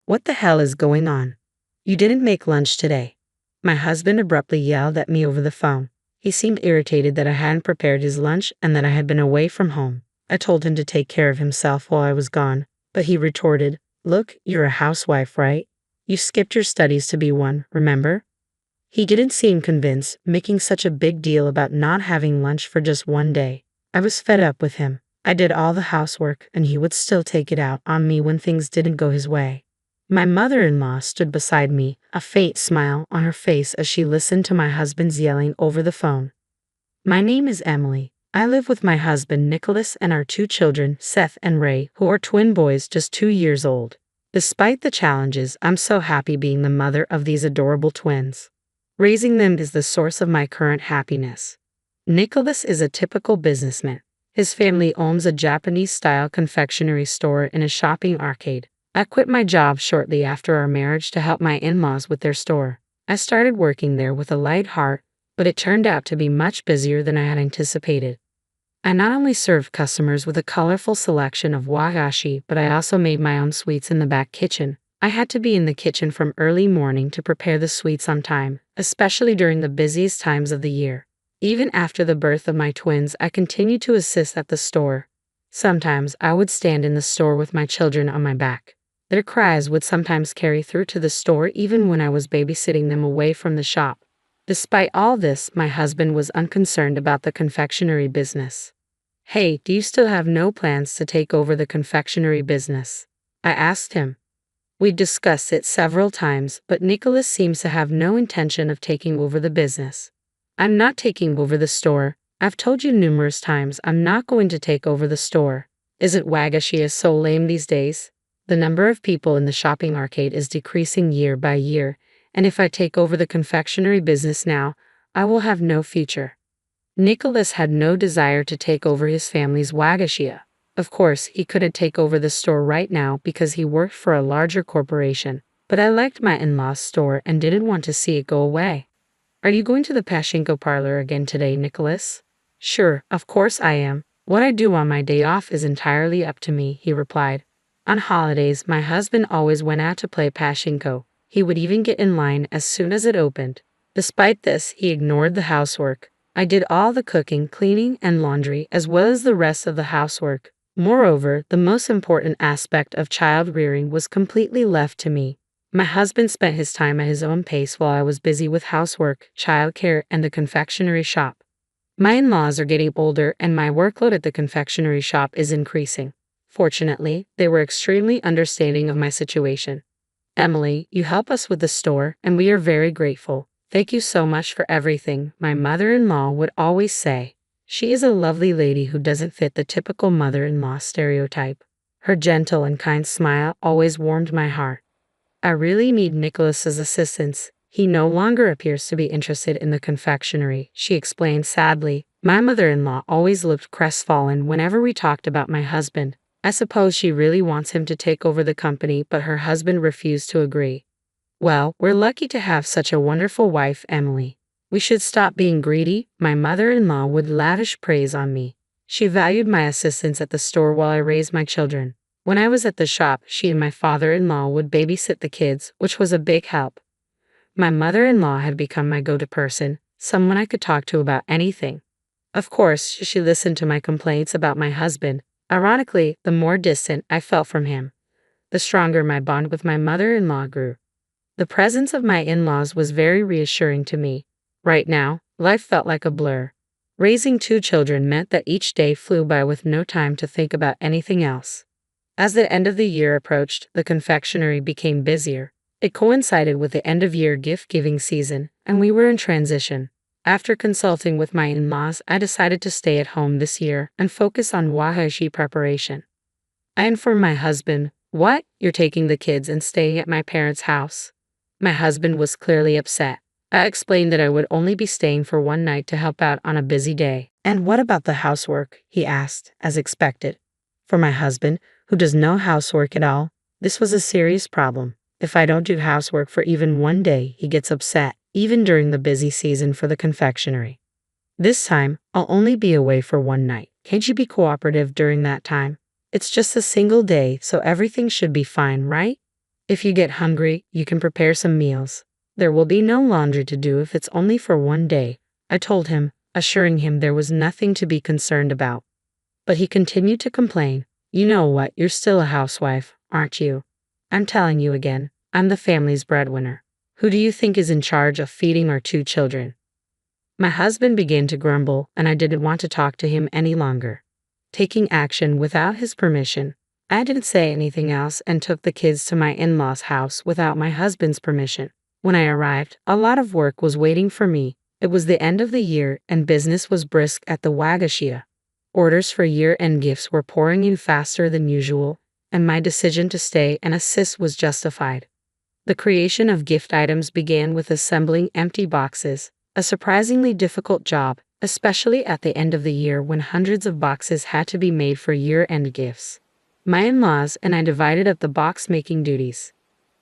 What the hell is going on? You didn't make lunch today. My husband abruptly yelled at me over the phone. He seemed irritated that I hadn't prepared his lunch and that I had been away from home. I told him to take care of himself while I was gone, but he retorted, "Look, you're a housewife, right? You skipped your studies to be one, remember?" He didn't seem convinced, making such a big deal about not having lunch for just one day. I was fed up with him. I did all the housework, and he would still take it out on me when things didn't go his way. My mother-in-law stood beside me, a faint smile on her face as she listened to my husband's yelling over the phone. "My name is Emily. I live with my husband Nicholas and our 2 children, Seth and Ray, who are twin boys just 2 years old. Despite the challenges, I'm so happy being the mother of these adorable twins. Raising them is the source of my current happiness." Nicholas is a typical businessman. His family owns a Japanese-style confectionery store in a shopping arcade. I quit my job shortly after our marriage to help my in-laws with their store. I started working there with a light heart, but it turned out to be much busier than I had anticipated. I not only served customers with a colorful selection of wagashi, but I also made my own sweets in the back kitchen. I had to be in the kitchen from early morning to prepare the sweets on time, especially during the busiest times of the year. Even after the birth of my twins, I continued to assist at the store. Sometimes I would stand in the store with my children on my back. Their cries would sometimes carry through to the store even when I was babysitting them away from the shop. Despite all this, my husband was unconcerned about the confectionery business. "Hey, do you still have no plans to take over the confectionery business?" I asked him. We discussed it several times, but Nicholas seems to have no intention of taking over the business. "I'm not taking over the store. I've told you numerous times I'm not going to take over the store. Isn't wagashi so lame these days? The number of people in the shopping arcade is decreasing year by year, and if I take over the confectionery business now, I will have no future." Nicholas had no desire to take over his family's wagashi. Of course, he couldn't take over the store right now because he worked for a larger corporation, but I liked my in-laws' store and didn't want to see it go away. "Are you going to the pachinko parlor again today, Nicholas?" "Sure, of course I am. What I do on my day off is entirely up to me," he replied. On holidays, my husband always went out to play pachinko. He would even get in line as soon as it opened. Despite this, he ignored the housework. I did all the cooking, cleaning, and laundry, as well as the rest of the housework. Moreover, the most important aspect of child rearing was completely left to me. My husband spent his time at his own pace while I was busy with housework, childcare, and the confectionery shop. My in-laws are getting older, and my workload at the confectionery shop is increasing. Fortunately, they were extremely understanding of my situation. "Emily, you help us with the store, and we are very grateful. Thank you so much for everything," my mother-in-law would always say. She is a lovely lady who doesn't fit the typical mother-in-law stereotype. Her gentle and kind smile always warmed my heart. "I really need Nicholas's assistance. He no longer appears to be interested in the confectionery," she explained sadly. My mother-in-law always looked crestfallen whenever we talked about my husband. I suppose she really wants him to take over the company, but her husband refused to agree. "Well, we're lucky to have such a wonderful wife, Emily. We should stop being greedy." My mother-in-law would lavish praise on me. She valued my assistance at the store while I raised my children. When I was at the shop, she and my father-in-law would babysit the kids, which was a big help. My mother-in-law had become my go-to person, someone I could talk to about anything. Of course, she listened to my complaints about my husband. Ironically, the more distant I felt from him, the stronger my bond with my mother-in-law grew. The presence of my in-laws was very reassuring to me. Right now, life felt like a blur. Raising 2 children meant that each day flew by with no time to think about anything else. As the end of the year approached, the confectionery became busier. It coincided with the end-of-year gift-giving season, and we were in transition. After consulting with my in-laws, I decided to stay at home this year and focus on wagashi preparation. I informed my husband, "What? You're taking the kids and staying at my parents' house?" My husband was clearly upset. I explained that I would only be staying for one night to help out on a busy day. "And what about the housework?" he asked, as expected. For my husband, who does no housework at all, this was a serious problem. If I don't do housework for even one day, he gets upset, even during the busy season for the confectionery. "This time, I'll only be away for one night. Can't you be cooperative during that time? It's just a single day, so everything should be fine, right?" If you get hungry, you can prepare some meals. There will be no laundry to do if it's only for one day, I told him, assuring him there was nothing to be concerned about. But he continued to complain. You know what, you're still a housewife, aren't you? I'm telling you again, I'm the family's breadwinner. Who do you think is in charge of feeding our 2 children? My husband began to grumble, and I didn't want to talk to him any longer. Taking action without his permission, I didn't say anything else and took the kids to my in-laws' house without my husband's permission. When I arrived, a lot of work was waiting for me. It was the end of the year and business was brisk at the Wagashia. Orders for year-end gifts were pouring in faster than usual, and my decision to stay and assist was justified. The creation of gift items began with assembling empty boxes, a surprisingly difficult job, especially at the end of the year when hundreds of boxes had to be made for year-end gifts. My in-laws and I divided up the box-making duties.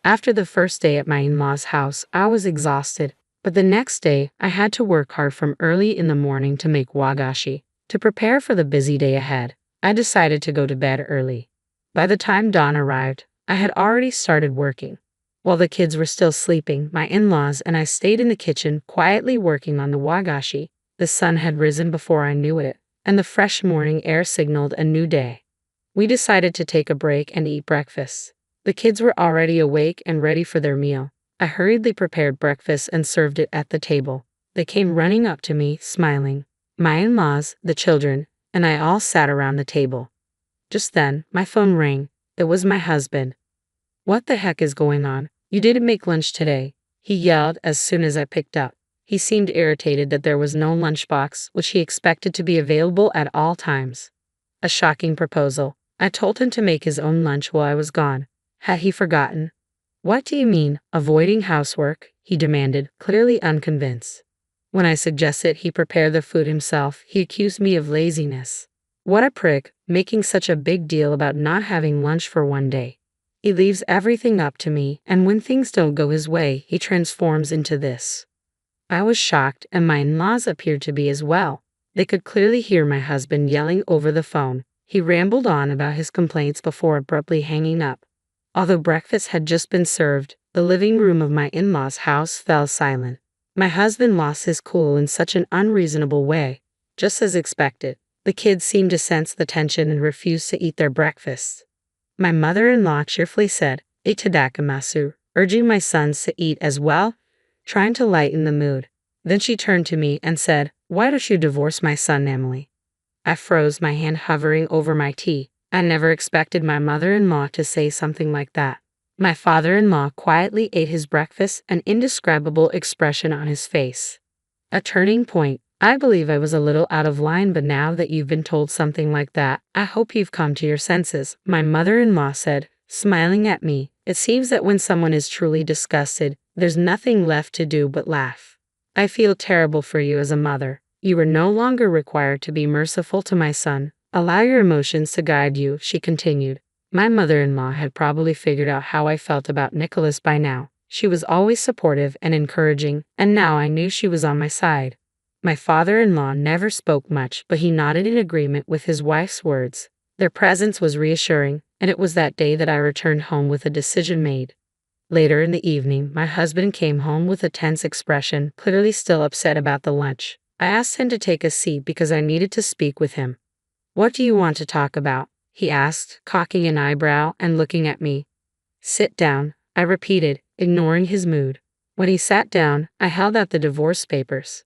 After the first day at my in-laws' house, I was exhausted, but the next day I had to work hard from early in the morning to make wagashi. To prepare for the busy day ahead, I decided to go to bed early. By the time dawn arrived, I had already started working. While the kids were still sleeping, my in-laws and I stayed in the kitchen quietly working on the wagashi. The sun had risen before I knew it, and the fresh morning air signaled a new day. We decided to take a break and eat breakfast. The kids were already awake and ready for their meal. I hurriedly prepared breakfast and served it at the table. They came running up to me, smiling. My in-laws, the children, and I all sat around the table. Just then, my phone rang. It was my husband. What the heck is going on? You didn't make lunch today, he yelled as soon as I picked up. He seemed irritated that there was no lunchbox, which he expected to be available at all times. A shocking proposal. I told him to make his own lunch while I was gone. Had he forgotten? What do you mean, avoiding housework? He demanded, clearly unconvinced. When I suggested he prepare the food himself, he accused me of laziness. What a prick, making such a big deal about not having lunch for one day. He leaves everything up to me, and when things don't go his way, he transforms into this. I was shocked, and my in-laws appeared to be as well. They could clearly hear my husband yelling over the phone. He rambled on about his complaints before abruptly hanging up. Although breakfast had just been served, the living room of my in-laws' house fell silent. My husband lost his cool in such an unreasonable way. Just as expected, the kids seemed to sense the tension and refused to eat their breakfast. My mother-in-law cheerfully said, "Itadakamasu," urging my sons to eat as well, trying to lighten the mood. Then she turned to me and said, "Why don't you divorce my son, Emily?" I froze, my hand hovering over my tea. I never expected my mother-in-law to say something like that. My father-in-law quietly ate his breakfast, an indescribable expression on his face. A turning point. I believe I was a little out of line, but now that you've been told something like that, I hope you've come to your senses, my mother-in-law said, smiling at me. It seems that when someone is truly disgusted, there's nothing left to do but laugh. I feel terrible for you as a mother. You are no longer required to be merciful to my son. Allow your emotions to guide you, she continued. My mother-in-law had probably figured out how I felt about Nicholas by now. She was always supportive and encouraging, and now I knew she was on my side. My father-in-law never spoke much, but he nodded in agreement with his wife's words. Their presence was reassuring, and it was that day that I returned home with a decision made. Later in the evening, my husband came home with a tense expression, clearly still upset about the lunch. I asked him to take a seat because I needed to speak with him. "What do you want to talk about?" he asked, cocking an eyebrow and looking at me. "Sit down," I repeated, ignoring his mood. When he sat down, I held out the divorce papers.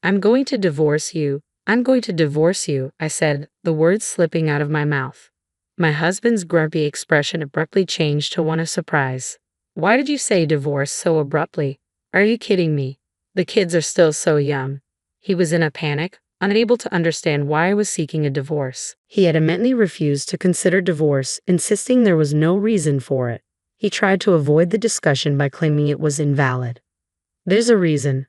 I'm going to divorce you, I said, the words slipping out of my mouth. My husband's grumpy expression abruptly changed to one of surprise. "Why did you say divorce so abruptly? Are you kidding me? The kids are still so young." He was in a panic, unable to understand why I was seeking a divorce. He adamantly refused to consider divorce, insisting there was no reason for it. He tried to avoid the discussion by claiming it was invalid. "There's a reason,"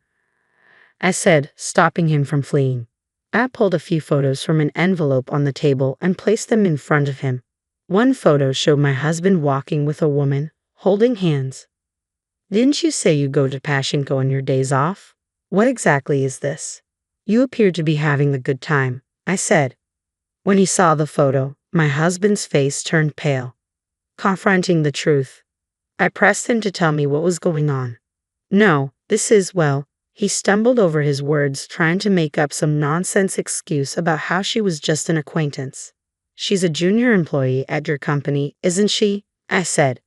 I said, stopping him from fleeing. I pulled a few photos from an envelope on the table and placed them in front of him. One photo showed my husband walking with a woman, holding hands. "Didn't you say you go to Pachinko on your days off? What exactly is this? You appear to be having a good time," I said. When he saw the photo, my husband's face turned pale. Confronting the truth, I pressed him to tell me what was going on. No, this is, well, he stumbled over his words, trying to make up some nonsense excuse about how she was just an acquaintance. She's a junior employee at your company, isn't she? I said.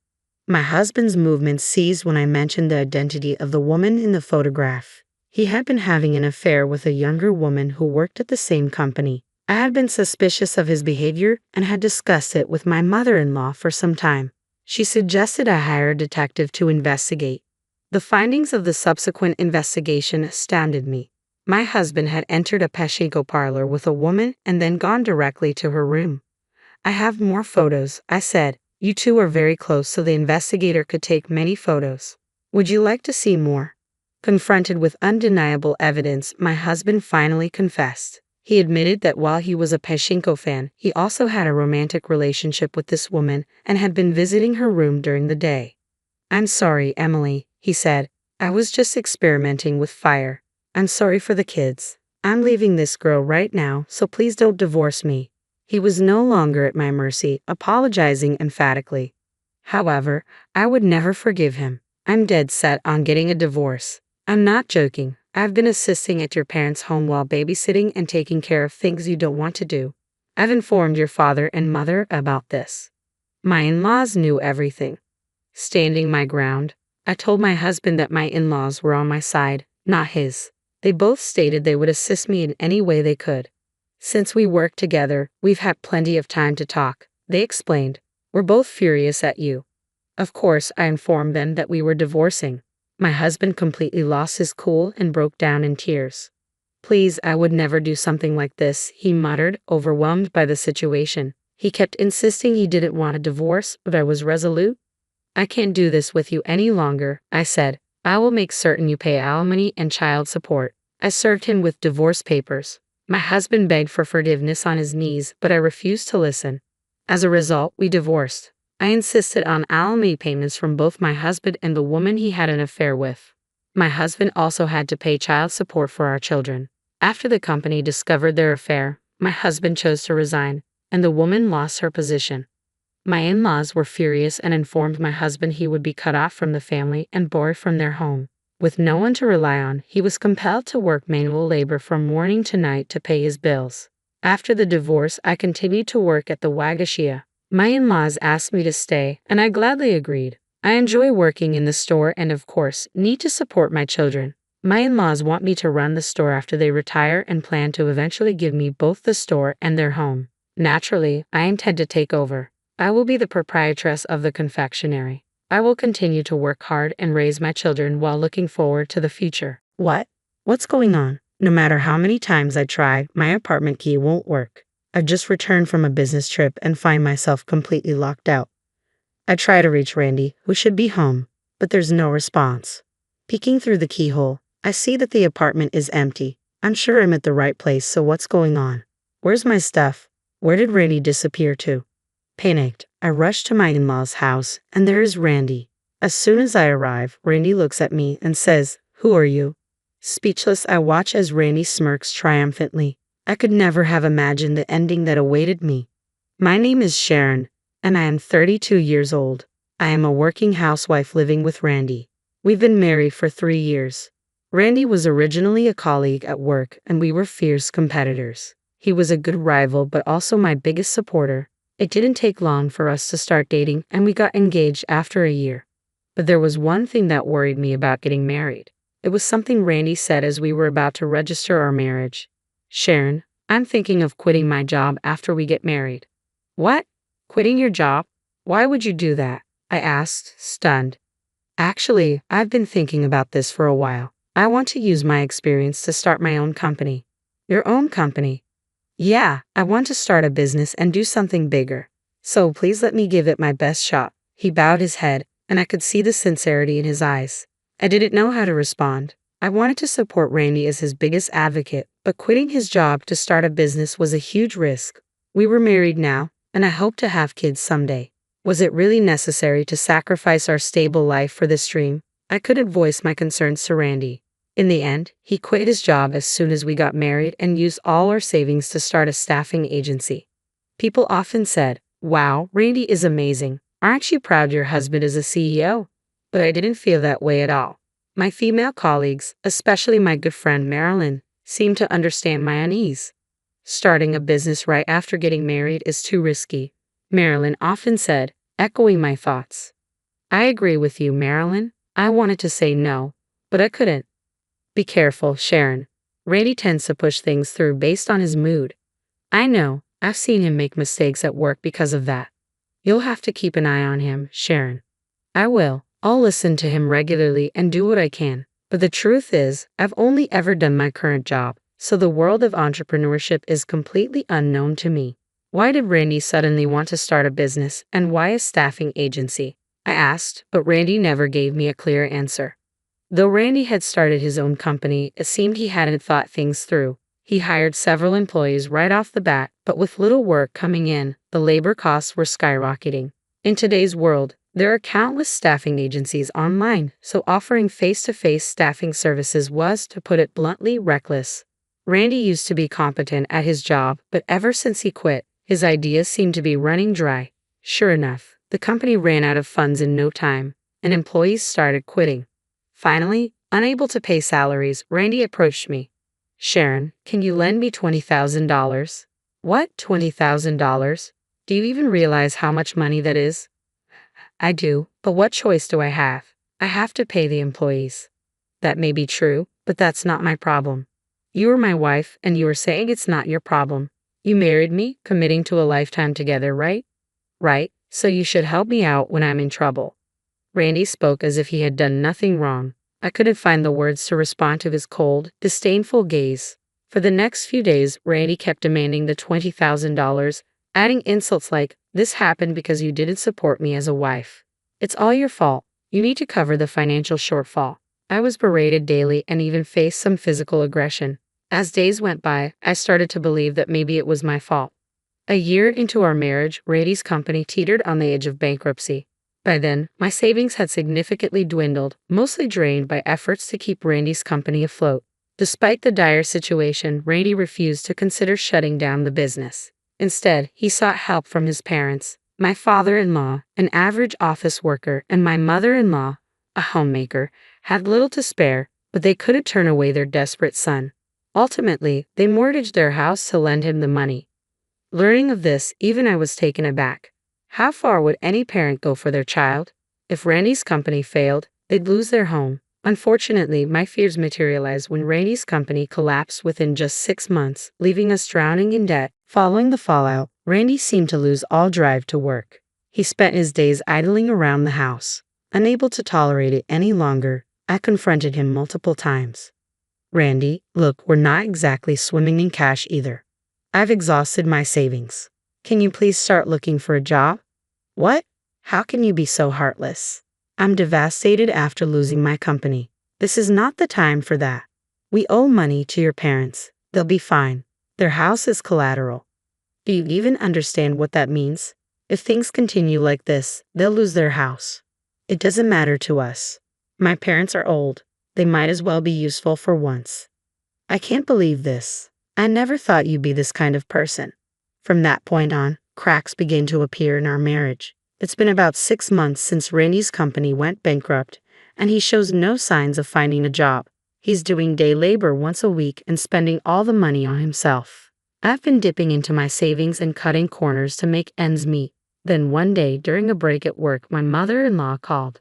My husband's movements ceased when I mentioned the identity of the woman in the photograph. He had been having an affair with a younger woman who worked at the same company. I had been suspicious of his behavior and had discussed it with my mother-in-law for some time. She suggested I hire a detective to investigate. The findings of the subsequent investigation astounded me. My husband had entered a pachinko parlor with a woman and then gone directly to her room. I have more photos, I said. You two are very close, so the investigator could take many photos. Would you like to see more? Confronted with undeniable evidence, my husband finally confessed. He admitted that while he was a pachinko fan, he also had a romantic relationship with this woman and had been visiting her room during the day. I'm sorry, Emily, he said. I was just experimenting with fire. I'm sorry for the kids. I'm leaving this girl right now, so please don't divorce me. He was no longer at my mercy, apologizing emphatically. However, I would never forgive him. I'm dead set on getting a divorce. I'm not joking. I've been assisting at your parents' home while babysitting and taking care of things you don't want to do. I've informed your father and mother about this. My in-laws knew everything. Standing my ground, I told my husband that my in-laws were on my side, not his. They both stated they would assist me in any way they could. Since we work together, we've had plenty of time to talk, they explained. We're both furious at you. Of course, I informed them that we were divorcing. My husband completely lost his cool and broke down in tears. Please, I would never do something like this, he muttered, overwhelmed by the situation. He kept insisting he didn't want a divorce, but I was resolute. I can't do this with you any longer, I said. I will make certain you pay alimony and child support. I served him with divorce papers. My husband begged for forgiveness on his knees, but I refused to listen. As a result, we divorced. I insisted on alimony payments from both my husband and the woman he had an affair with. My husband also had to pay child support for our children. After the company discovered their affair, my husband chose to resign, and the woman lost her position. My in-laws were furious and informed my husband he would be cut off from the family and bored from their home. With no one to rely on, he was compelled to work manual labor from morning to night to pay his bills. After the divorce, I continued to work at the Wagashia. My in-laws asked me to stay, and I gladly agreed. I enjoy working in the store and, of course, need to support my children. My in-laws want me to run the store after they retire and plan to eventually give me both the store and their home. Naturally, I intend to take over. I will be the proprietress of the confectionery. I will continue to work hard and raise my children while looking forward to the future. What? What's going on? No matter how many times I try, my apartment key won't work. I've just returned from a business trip and find myself completely locked out. I try to reach Randy, who should be home, but there's no response. Peeking through the keyhole, I see that the apartment is empty. I'm sure I'm at the right place, so what's going on? Where's my stuff? Where did Randy disappear to? Panicked, I rush to my in-laws' house, and there is Randy. As soon as I arrive, Randy looks at me and says, "Who are you?" Speechless, I watch as Randy smirks triumphantly. I could never have imagined the ending that awaited me. My name is Sharon, and I am 32 years old. I am a working housewife living with Randy. We've been married for 3 years. Randy was originally a colleague at work, and we were fierce competitors. He was a good rival, but also my biggest supporter. It didn't take long for us to start dating, and we got engaged after a year. But there was one thing that worried me about getting married. It was something Randy said as we were about to register our marriage. "Sharon, I'm thinking of quitting my job after we get married." "What? Quitting your job? Why would you do that?" I asked, stunned. "Actually, I've been thinking about this for a while. I want to use my experience to start my own company." "Your own company?" "Yeah, I want to start a business and do something bigger. So please let me give it my best shot." He bowed his head, and I could see the sincerity in his eyes. I didn't know how to respond. I wanted to support Randy as his biggest advocate, but quitting his job to start a business was a huge risk. We were married now, and I hoped to have kids someday. Was it really necessary to sacrifice our stable life for this dream? I couldn't voice my concerns to Randy. In the end, he quit his job as soon as we got married and used all our savings to start a staffing agency. People often said, "Wow, Randy is amazing. Aren't you proud your husband is a CEO? But I didn't feel that way at all. My female colleagues, especially my good friend Marilyn, seemed to understand my unease. Starting a business right after getting married is too risky, Marilyn often said, echoing my thoughts. I agree with you, Marilyn. I wanted to say no, but I couldn't. Be careful, Sharon. Randy tends to push things through based on his mood. I know, I've seen him make mistakes at work because of that. You'll have to keep an eye on him, Sharon. I will. I'll listen to him regularly and do what I can. But the truth is, I've only ever done my current job, so the world of entrepreneurship is completely unknown to me. Why did Randy suddenly want to start a business, and why a staffing agency? I asked, but Randy never gave me a clear answer. Though Randy had started his own company, it seemed he hadn't thought things through. He hired several employees right off the bat, but with little work coming in, the labor costs were skyrocketing. In today's world, there are countless staffing agencies online, so offering face-to-face staffing services was, to put it bluntly, reckless. Randy used to be competent at his job, but ever since he quit, his ideas seemed to be running dry. Sure enough, the company ran out of funds in no time, and employees started quitting. Finally, unable to pay salaries, Randy approached me. Sharon, can you lend me $20,000? What, $20,000? Do you even realize how much money that is? I do, but what choice do I have? I have to pay the employees. That may be true, but that's not my problem. You are my wife, and you are saying it's not your problem. You married me, committing to a lifetime together, right? Right, so you should help me out when I'm in trouble. Randy spoke as if he had done nothing wrong. I couldn't find the words to respond to his cold, disdainful gaze. For the next few days, Randy kept demanding the $20,000, adding insults like, "This happened because you didn't support me as a wife. It's all your fault. You need to cover the financial shortfall." I was berated daily and even faced some physical aggression. As days went by, I started to believe that maybe it was my fault. A year into our marriage, Randy's company teetered on the edge of bankruptcy. By then, my savings had significantly dwindled, mostly drained by efforts to keep Randy's company afloat. Despite the dire situation, Randy refused to consider shutting down the business. Instead, he sought help from his parents, my father-in-law, an average office worker, and my mother-in-law, a homemaker, had little to spare, but they couldn't turn away their desperate son. Ultimately, they mortgaged their house to lend him the money. Learning of this, even I was taken aback. How far would any parent go for their child? If Randy's company failed, they'd lose their home. Unfortunately, my fears materialized when Randy's company collapsed within just 6 months, leaving us drowning in debt. Following the fallout, Randy seemed to lose all drive to work. He spent his days idling around the house. Unable to tolerate it any longer, I confronted him multiple times. Randy, look, we're not exactly swimming in cash either. I've exhausted my savings. Can you please start looking for a job? What? How can you be so heartless? I'm devastated after losing my company. This is not the time for that. We owe money to your parents. They'll be fine. Their house is collateral. Do you even understand what that means? If things continue like this, they'll lose their house. It doesn't matter to us. My parents are old. They might as well be useful for once. I can't believe this. I never thought you'd be this kind of person. From that point on, cracks began to appear in our marriage. It's been about 6 months since Randy's company went bankrupt, and he shows no signs of finding a job. He's doing day labor once a week and spending all the money on himself. I've been dipping into my savings and cutting corners to make ends meet. Then one day, during a break at work, my mother-in-law called.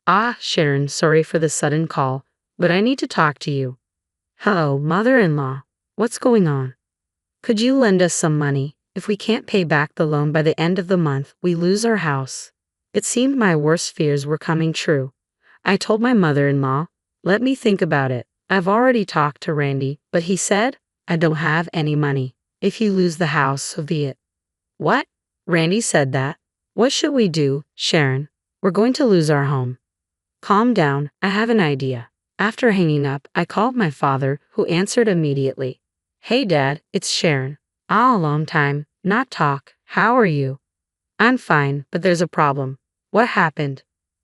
"Ah, Sharon, sorry for the sudden call, but I need to talk to you." "Hello, mother-in-law. What's going on?" "Could you lend us some money? If we can't pay back the loan by the end of the month, we lose our house." It seemed my worst fears were coming true. I told my mother-in-law, "Let me think about it. I've already talked to Randy, but he said, I don't have any money. If you lose the house, so be it." "What? Randy said that? What should we do, Sharon? We're going to lose our home." "Calm down, I have an idea." After hanging up, I called my father, who answered immediately. "Hey Dad, it's Sharon. A long time, not talk. How are you?" "I'm fine, but there's a problem." "What happened?"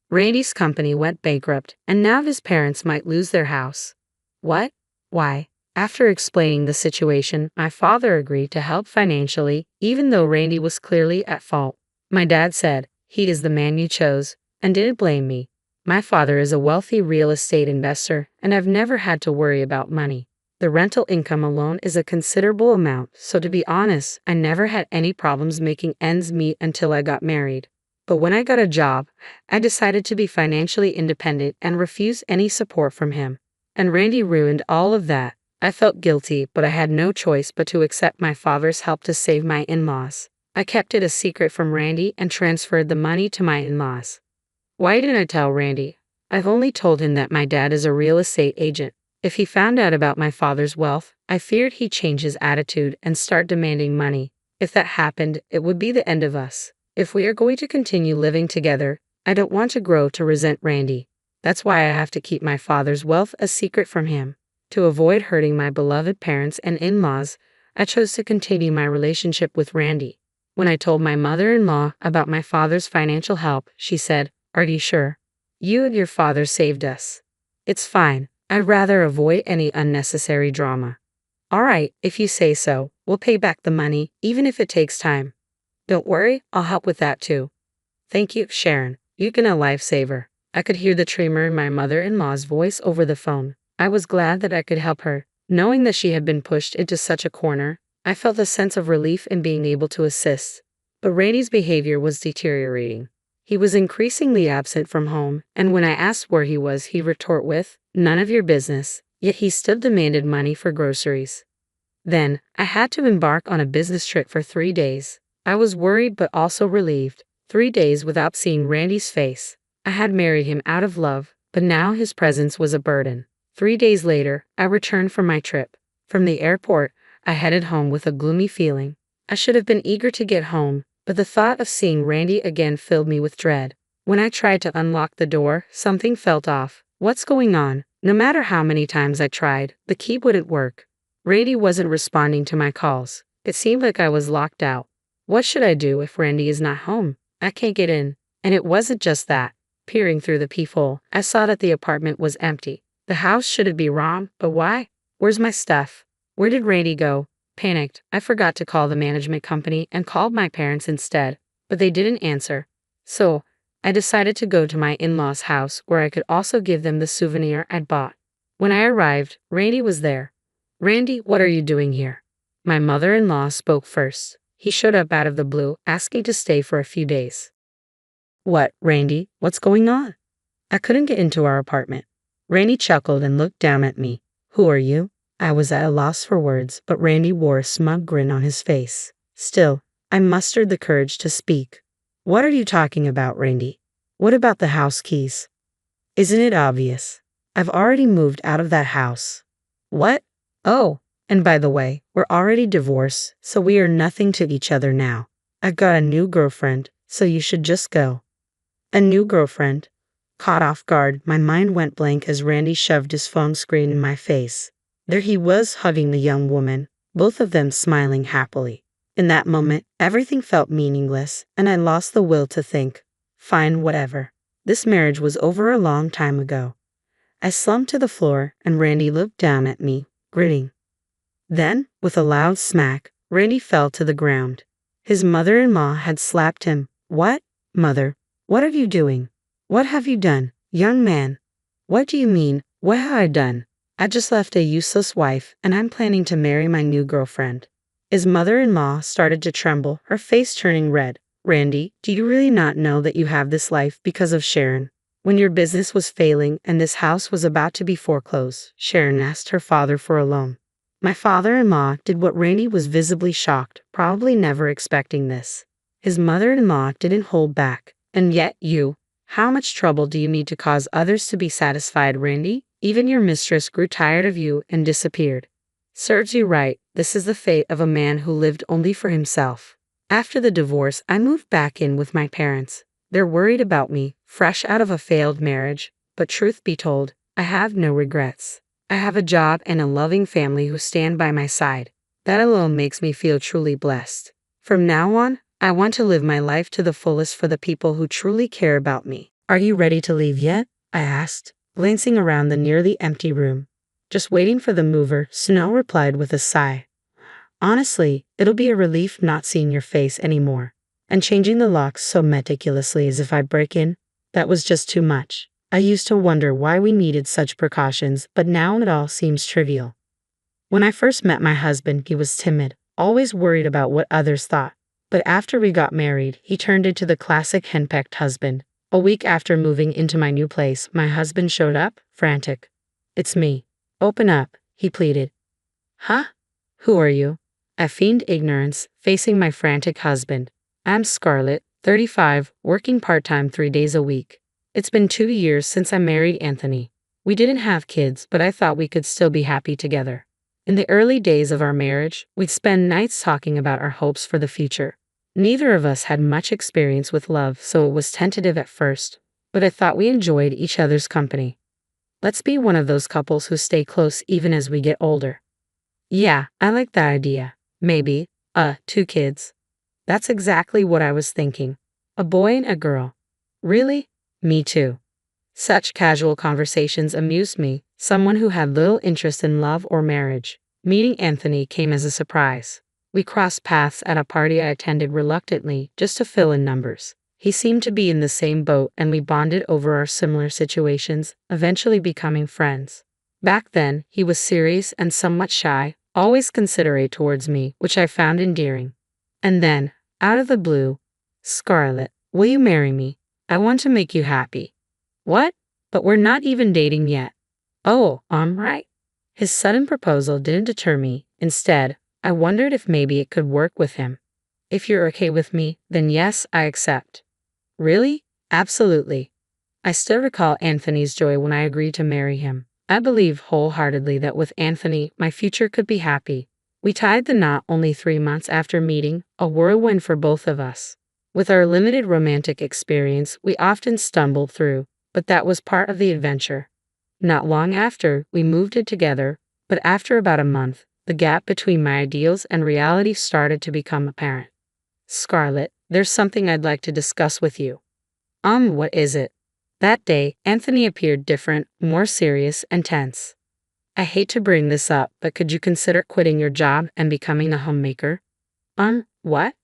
"Randy's company went bankrupt, and now his parents might lose their house." "What? Why?" After explaining the situation, my father agreed to help financially, even though Randy was clearly at fault. My dad said, He is the man you chose, and didn't blame me. My father is a wealthy real estate investor, and I've never had to worry about money. The rental income alone is a considerable amount, so to be honest, I never had any problems making ends meet until I got married. But when I got a job, I decided to be financially independent and refuse any support from him. And Randy ruined all of that. I felt guilty, but I had no choice but to accept my father's help to save my in-laws. I kept it a secret from Randy and transferred the money to my in-laws. Why didn't I tell Randy? I've only told him that my dad is a real estate agent. If he found out about my father's wealth, I feared he'd change his attitude and start demanding money. If that happened, it would be the end of us. If we are going to continue living together, I don't want to grow to resent Randy. That's why I have to keep my father's wealth a secret from him. To avoid hurting my beloved parents and in-laws, I chose to continue my relationship with Randy. When I told my mother-in-law about my father's financial help, she said, "Are you sure? You and your father saved us." "It's fine. I'd rather avoid any unnecessary drama." "All right, if you say so, we'll pay back the money, even if it takes time." "Don't worry, I'll help with that too." "Thank you, Sharon. You've been a lifesaver." I could hear the tremor in my mother-in-law's voice over the phone. I was glad that I could help her. Knowing that she had been pushed into such a corner, I felt a sense of relief in being able to assist. But Randy's behavior was deteriorating. He was increasingly absent from home, and when I asked where he was, he'd retort with, "None of your business," yet he still demanded money for groceries. Then, I had to embark on a business trip for 3 days. I was worried but also relieved. 3 days without seeing Randy's face. I had married him out of love, but now his presence was a burden. 3 days later, I returned from my trip. From the airport, I headed home with a gloomy feeling. I should have been eager to get home, but the thought of seeing Randy again filled me with dread. When I tried to unlock the door, something felt off. What's going on? No matter how many times I tried, the key wouldn't work. Randy wasn't responding to my calls. It seemed like I was locked out. What should I do if Randy is not home? I can't get in. And it wasn't just that. Peering through the peephole, I saw that the apartment was empty. The house shouldn't be wrong, but why? Where's my stuff? Where did Randy go? Panicked, I forgot to call the management company and called my parents instead, but they didn't answer. So, I decided to go to my in-laws' house where I could also give them the souvenir I'd bought. When I arrived, Randy was there. "Randy, what are you doing here?" My mother-in-law spoke first. He showed up out of the blue, asking to stay for a few days. "What, Randy? What's going on?" I couldn't get into our apartment. Randy chuckled and looked down at me. "Who are you?" I was at a loss for words, but Randy wore a smug grin on his face. Still, I mustered the courage to speak. "What are you talking about, Randy? What about the house keys?" "Isn't it obvious? I've already moved out of that house." "What? Oh, and by the way, we're already divorced, so we are nothing to each other now. I've got a new girlfriend, so you should just go." "A new girlfriend?" Caught off guard, my mind went blank as Randy shoved his phone screen in my face. There he was hugging the young woman, both of them smiling happily. In that moment, everything felt meaningless, and I lost the will to think. Fine, whatever. This marriage was over a long time ago. I slumped to the floor, and Randy looked down at me, grinning. Then, with a loud smack, Randy fell to the ground. His mother-in-law had slapped him. "What? Mother, what are you doing? What have you done, young man?" "What do you mean, what have I done? I just left a useless wife, and I'm planning to marry my new girlfriend." His mother-in-law started to tremble, her face turning red. "Randy, do you really not know that you have this life because of Sharon? When your business was failing and this house was about to be foreclosed, Sharon asked her father for a loan." My father-in-law did what Randy was visibly shocked, probably never expecting this. His mother-in-law didn't hold back. "And yet you, how much trouble do you need to cause others to be satisfied, Randy? Even your mistress grew tired of you and disappeared." "Serves you right. This is the fate of a man who lived only for himself." After the divorce, I moved back in with my parents. They're worried about me, fresh out of a failed marriage, but truth be told, I have no regrets. I have a job and a loving family who stand by my side. That alone makes me feel truly blessed. From now on, I want to live my life to the fullest for the people who truly care about me. "Are you ready to leave yet?" I asked, glancing around the nearly empty room. "Just waiting for the mover," Snow replied with a sigh. "Honestly, it'll be a relief not seeing your face anymore." And changing the locks so meticulously as if I'd break in, that was just too much. I used to wonder why we needed such precautions, but now it all seems trivial. When I first met my husband, he was timid, always worried about what others thought. But after we got married, he turned into the classic henpecked husband. A week after moving into my new place, my husband showed up, frantic. "It's me. Open up," he pleaded. "Huh? Who are you?" I feigned ignorance, facing my frantic husband. "I'm Scarlett, 35, working part-time 3 days a week. It's been 2 years since I married Anthony. We didn't have kids, but I thought we could still be happy together. In the early days of our marriage, we'd spend nights talking about our hopes for the future. Neither of us had much experience with love, so it was tentative at first, but I thought we enjoyed each other's company. Let's be one of those couples who stay close even as we get older." "Yeah, I like that idea. Maybe, 2 kids." That's exactly what I was thinking. A boy and a girl. Really? Me too. Such casual conversations amused me, someone who had little interest in love or marriage. Meeting Anthony came as a surprise. We crossed paths at a party I attended reluctantly, just to fill in numbers. He seemed to be in the same boat, and we bonded over our similar situations, eventually becoming friends. Back then, he was serious and somewhat shy, always considerate towards me, which I found endearing. And then, out of the blue, "Scarlett, will you marry me? I want to make you happy." "What? But we're not even dating yet." "Oh, right." His sudden proposal didn't deter me. Instead, I wondered if maybe it could work with him. "If you're okay with me, then yes, I accept." "Really?" "Absolutely." I still recall Anthony's joy when I agreed to marry him. I believe wholeheartedly that with Anthony, my future could be happy. We tied the knot only 3 months after meeting, a whirlwind for both of us. With our limited romantic experience, we often stumbled through, but that was part of the adventure. Not long after, we moved in together, but after about a month, the gap between my ideals and reality started to become apparent. "Scarlett, there's something I'd like to discuss with you." What is it?" That day, Anthony appeared different, more serious and tense. "I hate to bring this up, but could you consider quitting your job and becoming a homemaker?" What?"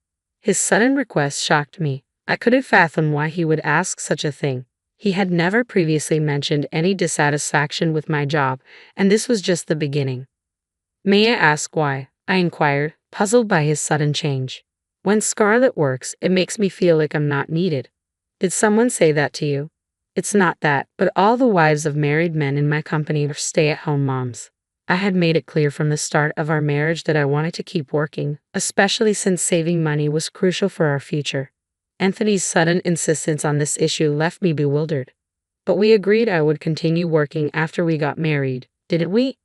His sudden request shocked me. I couldn't fathom why he would ask such a thing. He had never previously mentioned any dissatisfaction with my job, and this was just the beginning. "May I ask why?" I inquired, puzzled by his sudden change. "When Scarlett works, it makes me feel like I'm not needed." "Did someone say that to you?" "It's not that, but all the wives of married men in my company are stay-at-home moms. I had made it clear from the start of our marriage that I wanted to keep working, especially since saving money was crucial for our future." Anthony's sudden insistence on this issue left me bewildered. "But we agreed I would continue working after we got married, didn't we?"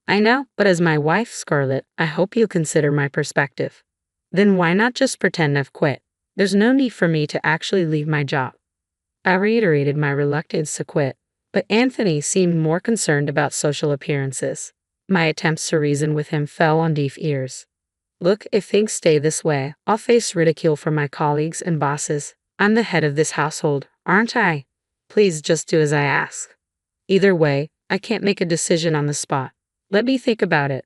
"I know, but as my wife, Scarlett, I hope you'll consider my perspective." "Then why not just pretend I've quit? There's no need for me to actually leave my job." I reiterated my reluctance to quit, but Anthony seemed more concerned about social appearances. My attempts to reason with him fell on deaf ears. "Look, if things stay this way, I'll face ridicule from my colleagues and bosses. I'm the head of this household, aren't I? Please just do as I ask. Either way, I can't make a decision on the spot. Let me think about it."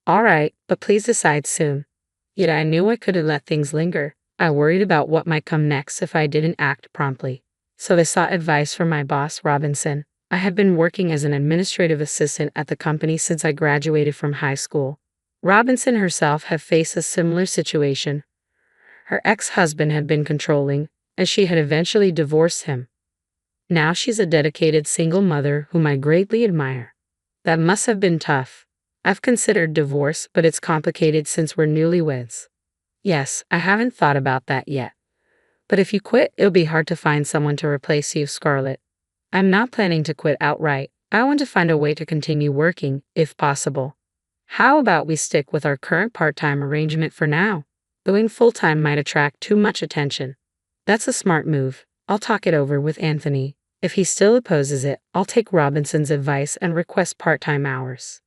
"All right, but please decide soon." Yet I knew I couldn't let things linger. I worried about what might come next if I didn't act promptly. So I sought advice from my boss, Robinson. I had been working as an administrative assistant at the company since I graduated from high school. Robinson herself had faced a similar situation. Her ex-husband had been controlling, and she had eventually divorced him. Now she's a dedicated single mother whom I greatly admire. That must have been tough. I've considered divorce, but it's complicated since we're newlyweds. Yes, I haven't thought about that yet. But if you quit, it'll be hard to find someone to replace you, Scarlett. I'm not planning to quit outright. I want to find a way to continue working, if possible. How about we stick with our current part-time arrangement for now? Going full-time might attract too much attention. That's a smart move. I'll talk it over with Anthony. If he still opposes it, I'll take Robinson's advice and request part-time hours.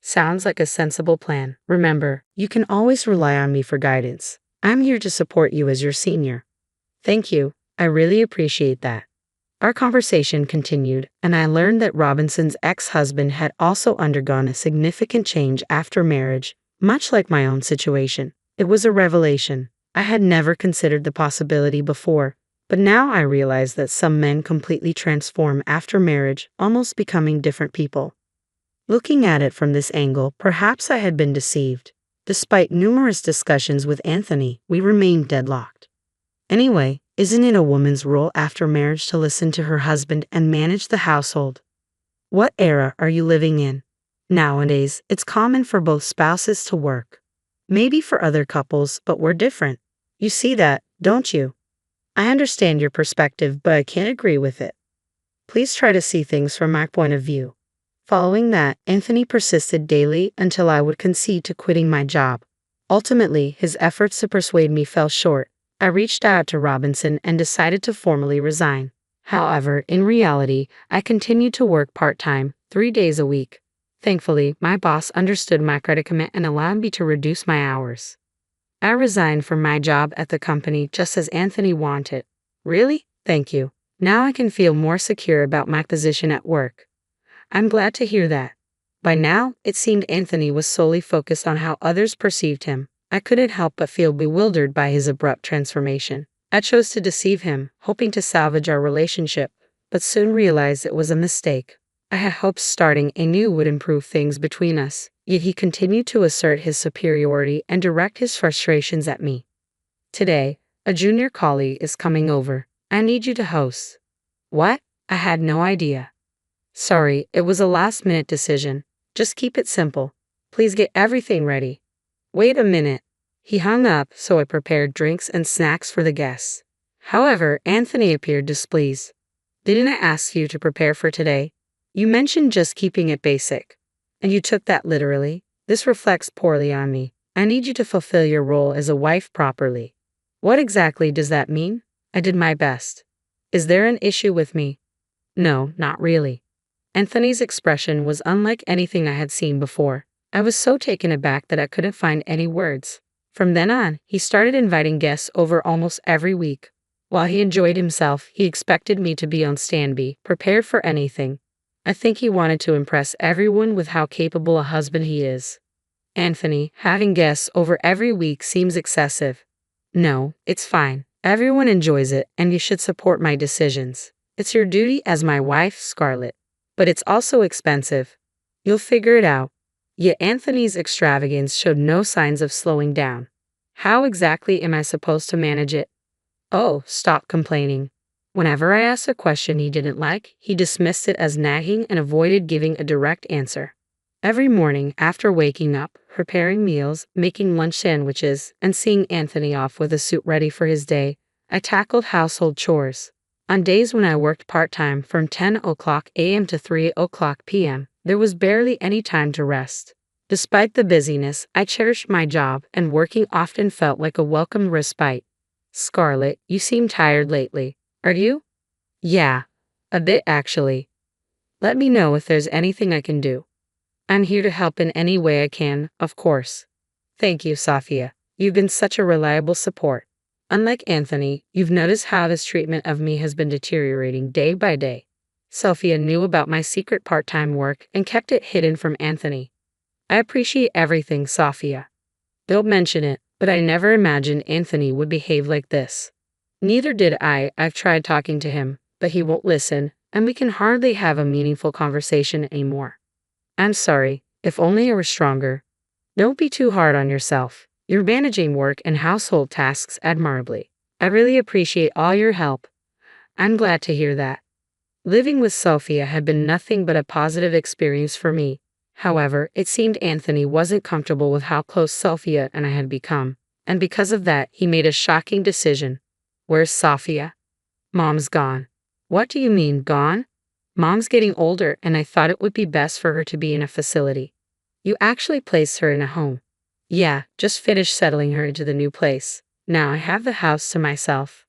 Sounds like a sensible plan. Remember, you can always rely on me for guidance. I'm here to support you as your senior. Thank you. I really appreciate that. Our conversation continued, and I learned that Robinson's ex-husband had also undergone a significant change after marriage, much like my own situation. It was a revelation. I had never considered the possibility before, but now I realize that some men completely transform after marriage, almost becoming different people. Looking at it from this angle, perhaps I had been deceived. Despite numerous discussions with Anthony, we remained deadlocked. Anyway, isn't it a woman's role after marriage to listen to her husband and manage the household? What era are you living in? Nowadays, it's common for both spouses to work. Maybe for other couples, but we're different. You see that, don't you? I understand your perspective, but I can't agree with it. Please try to see things from my point of view. Following that, Anthony persisted daily until I would concede to quitting my job. Ultimately, his efforts to persuade me fell short. I reached out to Robinson and decided to formally resign. However, in reality, I continued to work part-time, 3 days a week. Thankfully, my boss understood my predicament and allowed me to reduce my hours. I resigned from my job at the company just as Anthony wanted. Really? Thank you. Now I can feel more secure about my position at work. I'm glad to hear that. By now, it seemed Anthony was solely focused on how others perceived him. I couldn't help but feel bewildered by his abrupt transformation. I chose to deceive him, hoping to salvage our relationship, but soon realized it was a mistake. I had hopes starting anew would improve things between us, yet he continued to assert his superiority and direct his frustrations at me. Today, a junior colleague is coming over. I need you to host. What? I had no idea. Sorry, it was a last-minute decision. Just keep it simple. Please get everything ready. Wait a minute. He hung up, so I prepared drinks and snacks for the guests. However, Anthony appeared displeased. Didn't I ask you to prepare for today? You mentioned just keeping it basic. And you took that literally. This reflects poorly on me. I need you to fulfill your role as a wife properly. What exactly does that mean? I did my best. Is there an issue with me? No, not really. Anthony's expression was unlike anything I had seen before. I was so taken aback that I couldn't find any words. From then on, he started inviting guests over almost every week. While he enjoyed himself, he expected me to be on standby, prepared for anything. I think he wanted to impress everyone with how capable a husband he is. Anthony, having guests over every week seems excessive. No, it's fine. Everyone enjoys it, and you should support my decisions. It's your duty as my wife, Scarlett. But it's also expensive. You'll figure it out. Yet Anthony's extravagance showed no signs of slowing down. How exactly am I supposed to manage it? Oh, stop complaining. Whenever I asked a question he didn't like, he dismissed it as nagging and avoided giving a direct answer. Every morning, after waking up, preparing meals, making lunch sandwiches, and seeing Anthony off with a suit ready for his day, I tackled household chores. On days when I worked part-time from 10 o'clock a.m. to 3 o'clock p.m., there was barely any time to rest. Despite the busyness, I cherished my job, and working often felt like a welcome respite. Scarlett, you seem tired lately. Are you? Yeah, a bit actually. Let me know if there's anything I can do. I'm here to help in any way I can, of course. Thank you, Sophia. You've been such a reliable support. Unlike Anthony, you've noticed how his treatment of me has been deteriorating day by day. Sophia knew about my secret part-time work and kept it hidden from Anthony. I appreciate everything, Sophia. Don't mention it, but I never imagined Anthony would behave like this. Neither did I. I've tried talking to him, but he won't listen, and we can hardly have a meaningful conversation anymore. I'm sorry, if only I were stronger. Don't be too hard on yourself. You're managing work and household tasks admirably. I really appreciate all your help. I'm glad to hear that. Living with Sophia had been nothing but a positive experience for me. However, it seemed Anthony wasn't comfortable with how close Sophia and I had become, and because of that, he made a shocking decision. Where's Sophia? Mom's gone. What do you mean, gone? Mom's getting older, and I thought it would be best for her to be in a facility. You actually placed her in a home. Yeah, just finished settling her into the new place. Now I have the house to myself.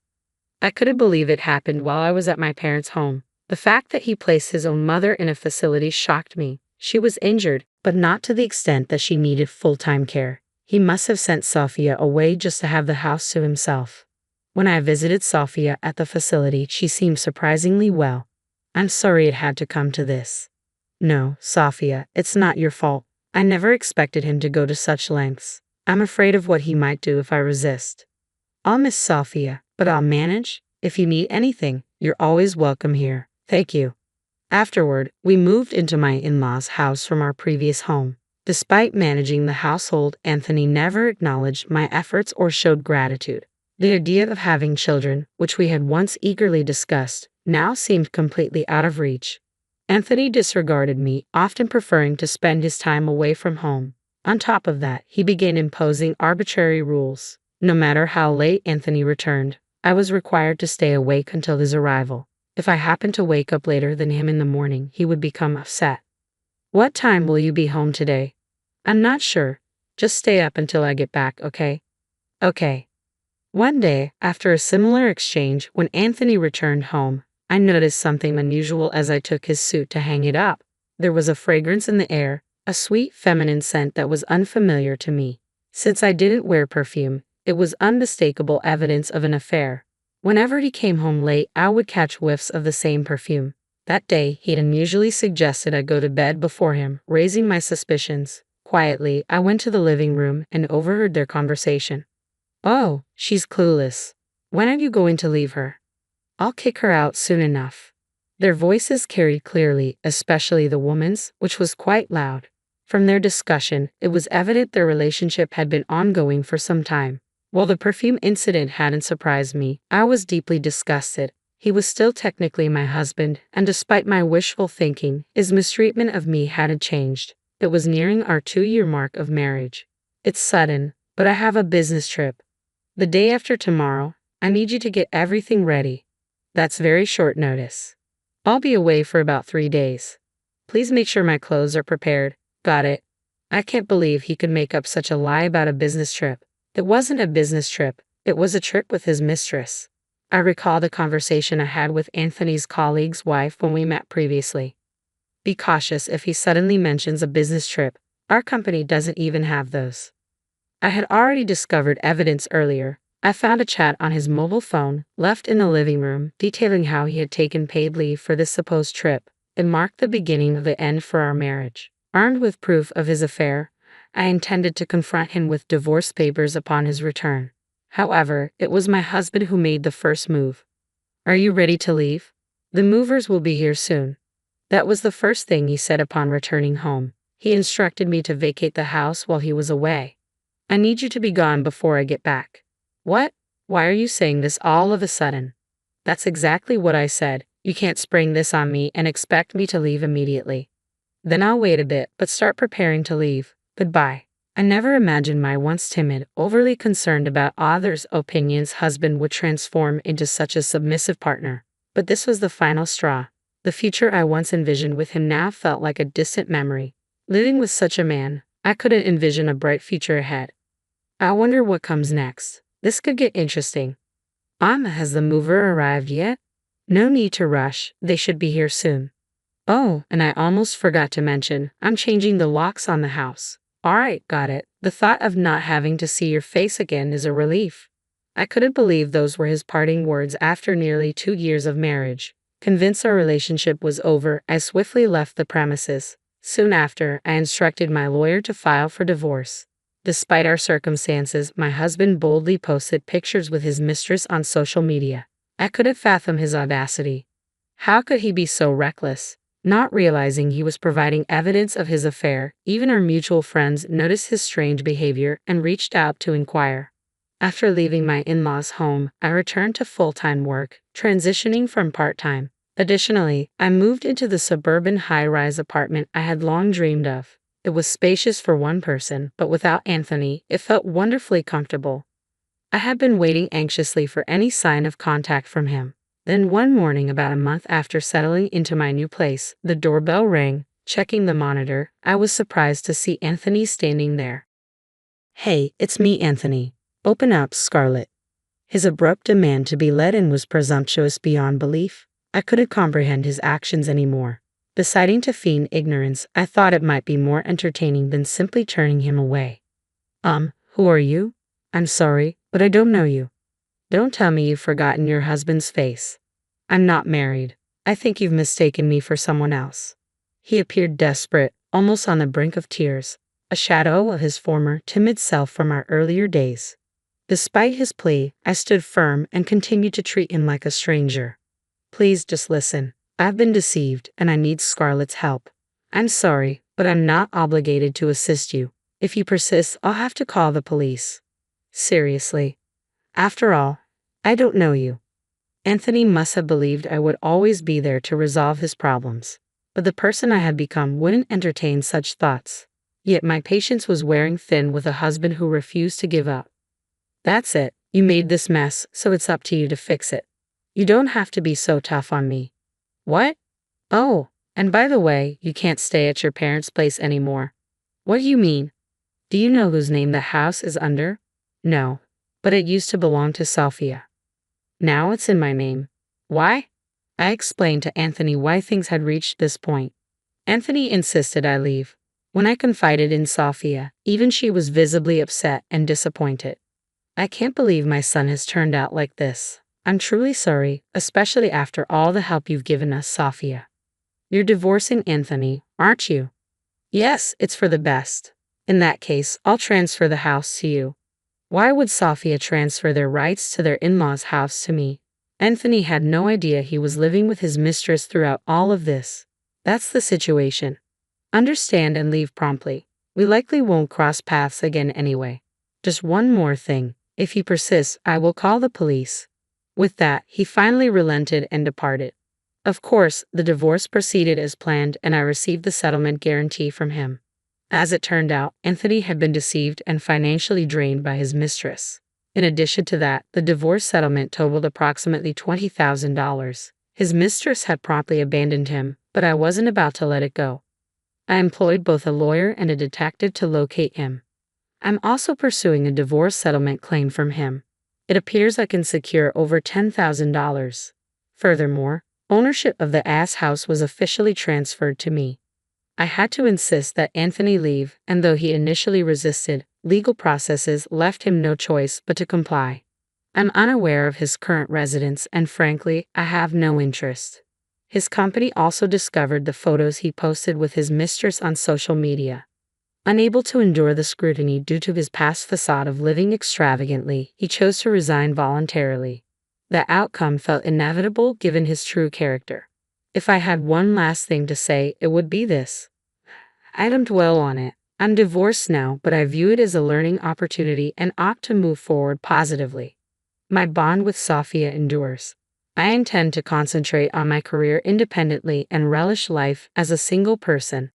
I couldn't believe it happened while I was at my parents' home. The fact that he placed his own mother in a facility shocked me. She was injured, but not to the extent that she needed full-time care. He must have sent Sophia away just to have the house to himself. When I visited Sophia at the facility, she seemed surprisingly well. I'm sorry it had to come to this. No, Sophia, it's not your fault. I never expected him to go to such lengths. I'm afraid of what he might do if I resist. I'll miss Sophia, but I'll manage. If you need anything, you're always welcome here. Thank you. Afterward, we moved into my in-laws' house from our previous home. Despite managing the household, Anthony never acknowledged my efforts or showed gratitude. The idea of having children, which we had once eagerly discussed, now seemed completely out of reach. Anthony disregarded me, often preferring to spend his time away from home. On top of that, he began imposing arbitrary rules. No matter how late Anthony returned, I was required to stay awake until his arrival. If I happened to wake up later than him in the morning, he would become upset. "What time will you be home today?" "I'm not sure. Just stay up until I get back, okay?" "Okay." One day, after a similar exchange, when Anthony returned home, I noticed something unusual as I took his suit to hang it up. There was a fragrance in the air, a sweet feminine scent that was unfamiliar to me. Since I didn't wear perfume, it was unmistakable evidence of an affair. Whenever he came home late, I would catch whiffs of the same perfume. That day, he'd unusually suggested I go to bed before him, raising my suspicions. Quietly, I went to the living room and overheard their conversation. "Oh, she's clueless. When are you going to leave her?" "I'll kick her out soon enough." Their voices carried clearly, especially the woman's, which was quite loud. From their discussion, it was evident their relationship had been ongoing for some time. While the perfume incident hadn't surprised me, I was deeply disgusted. He was still technically my husband, and despite my wishful thinking, his mistreatment of me hadn't changed. It was nearing our 2-year mark of marriage. "It's sudden, but I have a business trip. The day after tomorrow. I need you to get everything ready." "That's very short notice." "I'll be away for about 3 days. Please make sure my clothes are prepared." "Got it." I can't believe he could make up such a lie about a business trip. It wasn't a business trip, it was a trip with his mistress. I recall the conversation I had with Anthony's colleague's wife when we met previously. "Be cautious if he suddenly mentions a business trip. Our company doesn't even have those." I had already discovered evidence earlier. I found a chat on his mobile phone, left in the living room, detailing how he had taken paid leave for this supposed trip. It marked the beginning of the end for our marriage. Armed with proof of his affair, I intended to confront him with divorce papers upon his return. However, it was my husband who made the first move. "Are you ready to leave? The movers will be here soon." That was the first thing he said upon returning home. He instructed me to vacate the house while he was away. "I need you to be gone before I get back." "What? Why are you saying this all of a sudden?" "That's exactly what I said. You can't spring this on me and expect me to leave immediately." "Then I'll wait a bit, but start preparing to leave. Goodbye." I never imagined my once timid, overly concerned about others' opinions husband would transform into such a submissive partner. But this was the final straw. The future I once envisioned with him now felt like a distant memory. Living with such a man, I couldn't envision a bright future ahead. I wonder what comes next. This could get interesting. Has the mover arrived yet? No need to rush, they should be here soon. Oh, and I almost forgot to mention, I'm changing the locks on the house. Alright, got it. The thought of not having to see your face again is a relief. I couldn't believe those were his parting words after nearly 2 years of marriage. Convinced our relationship was over, I swiftly left the premises. Soon after, I instructed my lawyer to file for divorce. Despite our circumstances, my husband boldly posted pictures with his mistress on social media. I couldn't fathom his audacity. How could he be so reckless? Not realizing he was providing evidence of his affair, even our mutual friends noticed his strange behavior and reached out to inquire. After leaving my in-laws' home, I returned to full-time work, transitioning from part-time. Additionally, I moved into the suburban high-rise apartment I had long dreamed of. It was spacious for one person, but without Anthony, it felt wonderfully comfortable. I had been waiting anxiously for any sign of contact from him. Then one morning, about a month after settling into my new place, the doorbell rang. Checking the monitor, I was surprised to see Anthony standing there. "Hey, it's me, Anthony. Open up, Scarlett." His abrupt demand to be let in was presumptuous beyond belief. I couldn't comprehend his actions anymore. Deciding to feign ignorance, I thought it might be more entertaining than simply turning him away. Who are you?" "I'm sorry, but I don't know you." "Don't tell me you've forgotten your husband's face." "I'm not married. I think you've mistaken me for someone else." He appeared desperate, almost on the brink of tears, a shadow of his former timid self from our earlier days. Despite his plea, I stood firm and continued to treat him like a stranger. Please just listen. I've been deceived and I need Scarlett's help. I'm sorry, but I'm not obligated to assist you. If you persist, I'll have to call the police. Seriously. After all, I don't know you. Anthony must have believed I would always be there to resolve his problems. But the person I had become wouldn't entertain such thoughts. Yet my patience was wearing thin with a husband who refused to give up. That's it. You made this mess, so it's up to you to fix it. You don't have to be so tough on me. What? Oh, and by the way, you can't stay at your parents' place anymore. What do you mean? Do you know whose name the house is under? No, but it used to belong to Sophia. Now it's in my name. Why? I explained to Anthony why things had reached this point. Anthony insisted I leave. When I confided in Sophia, even she was visibly upset and disappointed. I can't believe my son has turned out like this. I'm truly sorry, especially after all the help you've given us, Sophia. You're divorcing Anthony, aren't you? Yes, it's for the best. In that case, I'll transfer the house to you. Why would Sophia transfer their rights to their in-laws' house to me? Anthony had no idea he was living with his mistress throughout all of this. That's the situation. Understand and leave promptly. We likely won't cross paths again anyway. Just one more thing. If he persists, I will call the police. With that, he finally relented and departed. Of course, the divorce proceeded as planned and I received the settlement guarantee from him. As it turned out, Anthony had been deceived and financially drained by his mistress. In addition to that, the divorce settlement totaled approximately $20,000. His mistress had promptly abandoned him, but I wasn't about to let it go. I employed both a lawyer and a detective to locate him. I'm also pursuing a divorce settlement claim from him. It appears I can secure over $10,000. Furthermore, ownership of the house was officially transferred to me. I had to insist that Anthony leave, and though he initially resisted, legal processes left him no choice but to comply. I'm unaware of his current residence and frankly, I have no interest. His company also discovered the photos he posted with his mistress on social media. Unable to endure the scrutiny due to his past facade of living extravagantly, he chose to resign voluntarily. The outcome felt inevitable given his true character. If I had one last thing to say, it would be this. I don't dwell on it. I'm divorced now, but I view it as a learning opportunity and opt to move forward positively. My bond with Sophia endures. I intend to concentrate on my career independently and relish life as a single person.